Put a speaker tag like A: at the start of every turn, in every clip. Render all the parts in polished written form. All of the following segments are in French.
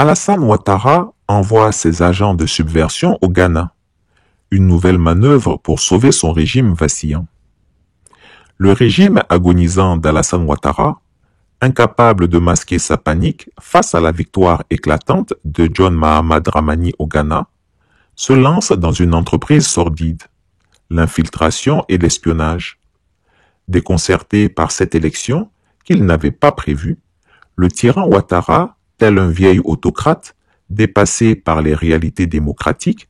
A: Alassane Ouattara envoie ses agents de subversion au Ghana. Une nouvelle manœuvre pour sauver son régime vacillant. Le régime agonisant d'Alassane Ouattara, incapable de masquer sa panique face à la victoire éclatante de John Mahamad Dramani au Ghana, se lance dans une entreprise sordide, l'infiltration et l'espionnage. Déconcerté par cette élection qu'il n'avait pas prévue, le tyran Ouattara, tel un vieil autocrate, dépassé par les réalités démocratiques,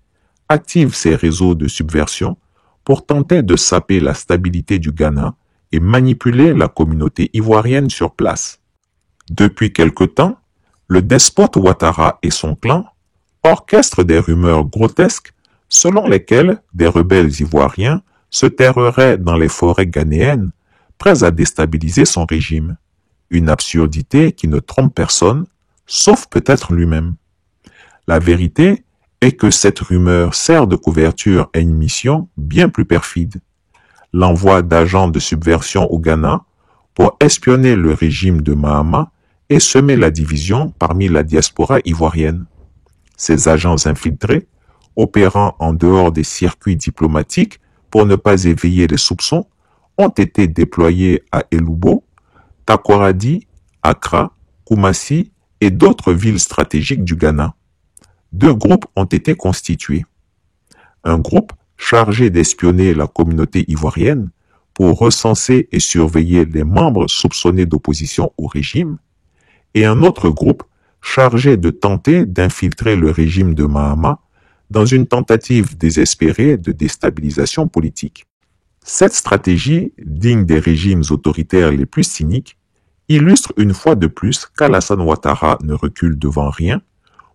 A: active ses réseaux de subversion pour tenter de saper la stabilité du Ghana et manipuler la communauté ivoirienne sur place. Depuis quelque temps, le despote Ouattara et son clan orchestrent des rumeurs grotesques selon lesquelles des rebelles ivoiriens se terreraient dans les forêts ghanéennes, prêts à déstabiliser son régime. Une absurdité qui ne trompe personne, sauf peut-être lui-même. La vérité est que cette rumeur sert de couverture à une mission bien plus perfide. L'envoi d'agents de subversion au Ghana pour espionner le régime de Mahama et semer la division parmi la diaspora ivoirienne. Ces agents infiltrés, opérant en dehors des circuits diplomatiques pour ne pas éveiller les soupçons, ont été déployés à Elubo, Takoradi, Accra, Koumassi et d'autres villes stratégiques du Ghana. 2 groupes ont été constitués. Un groupe chargé d'espionner la communauté ivoirienne pour recenser et surveiller les membres soupçonnés d'opposition au régime, et un autre groupe chargé de tenter d'infiltrer le régime de Mahama dans une tentative désespérée de déstabilisation politique. Cette stratégie, digne des régimes autoritaires les plus cyniques, illustre une fois de plus qu'Alassane Ouattara ne recule devant rien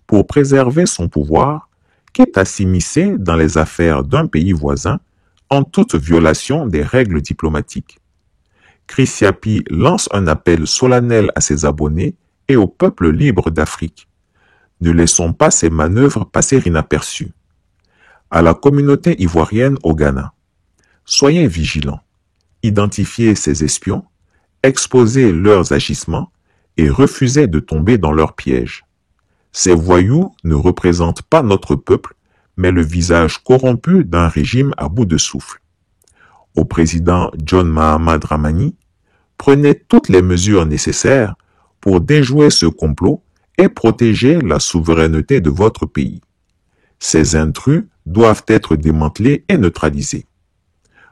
A: pour préserver son pouvoir, quitte à s'immiscer dans les affaires d'un pays voisin en toute violation des règles diplomatiques. Chris Yapi lance un appel solennel à ses abonnés et au peuple libre d'Afrique. Ne laissons pas ces manœuvres passer inaperçues. À la communauté ivoirienne au Ghana, soyez vigilants, identifiez ces espions, exposez leurs agissements et refusez de tomber dans leurs pièges. Ces voyous ne représentent pas notre peuple, mais le visage corrompu d'un régime à bout de souffle. Au président John Mahamad Dramani, prenez toutes les mesures nécessaires pour déjouer ce complot et protéger la souveraineté de votre pays. Ces intrus doivent être démantelés et neutralisés.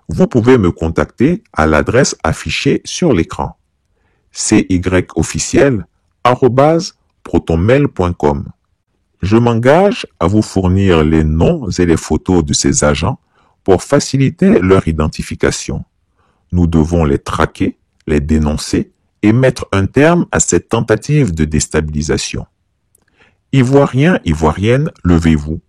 A: Vous pouvez me contacter à l'adresse affichée sur l'écran cyofficiel@protonmail.com. Je m'engage à vous fournir les noms et les photos de ces agents pour faciliter leur identification. Nous devons les traquer, les dénoncer et mettre un terme à cette tentative de déstabilisation. Ivoiriens, Ivoiriennes, levez-vous.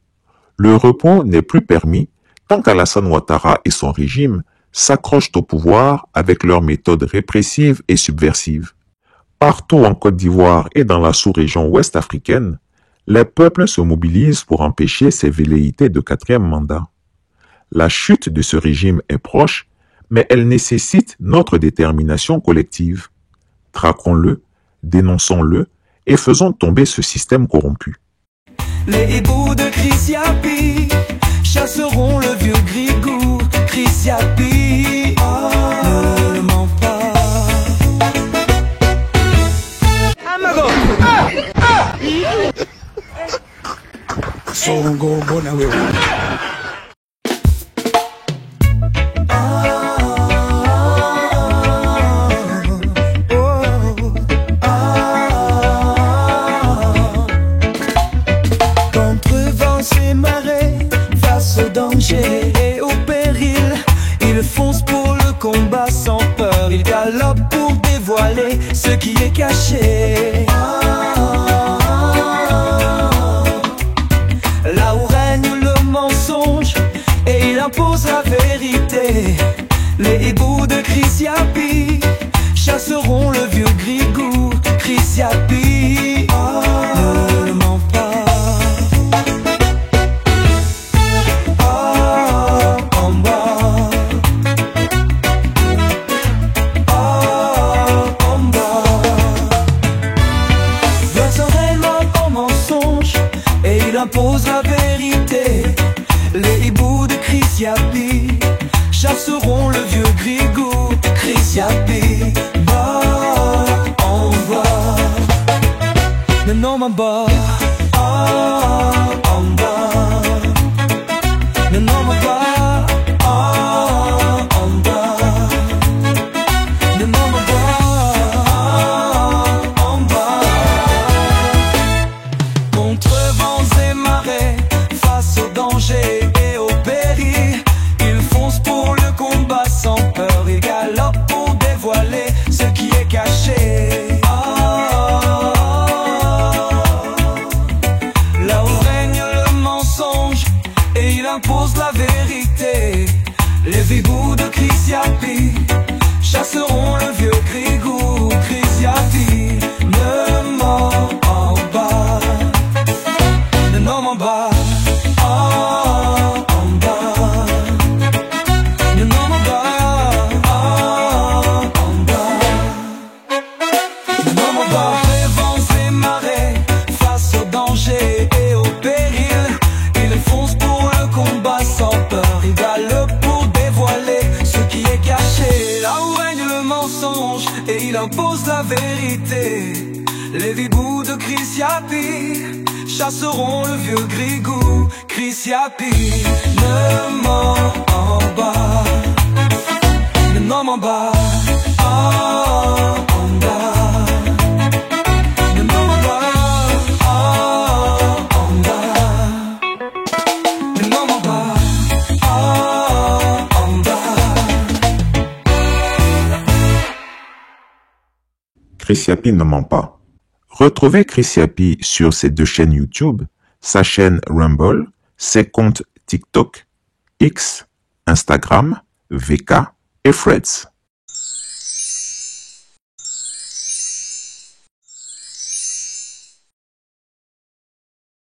A: Le repos n'est plus permis tant qu'Alassane Ouattara et son régime s'accrochent au pouvoir avec leurs méthodes répressives et subversives. Partout en Côte d'Ivoire et dans la sous-région ouest africaine, les peuples se mobilisent pour empêcher ces velléités de 4e mandat. La chute de ce régime est proche, mais elle nécessite notre détermination collective. Traquons-le, dénonçons-le et faisons tomber ce système corrompu.
B: Les hiboux de Chris Yapi chasseront le vieux Grigou. Chris Yapi, ne mens pas. Amago, Songo Bonawe. Et au péril, il fonce pour le combat sans peur. Il galope pour dévoiler ce qui est caché. Là où règne le mensonge, et il impose la vérité. Les hiboux de Chris Yapi chasseront le vieux Grigou. Chris Yapi, ne mens pas. Yapi chasseront le vieux Grigou. Chris Yapi ne ment pas, ne ment pas. Et il impose la vérité. Les vibous de Chris Yapi chasseront le vieux Grigou. Chris Yapi ne ment pas, ne ment pas. Ne ment pas.
A: Chris Yapi ne ment pas. Retrouvez Chris Yapi sur ses 2 chaînes YouTube, sa chaîne Rumble, ses comptes TikTok, X, Instagram, VK et Threads.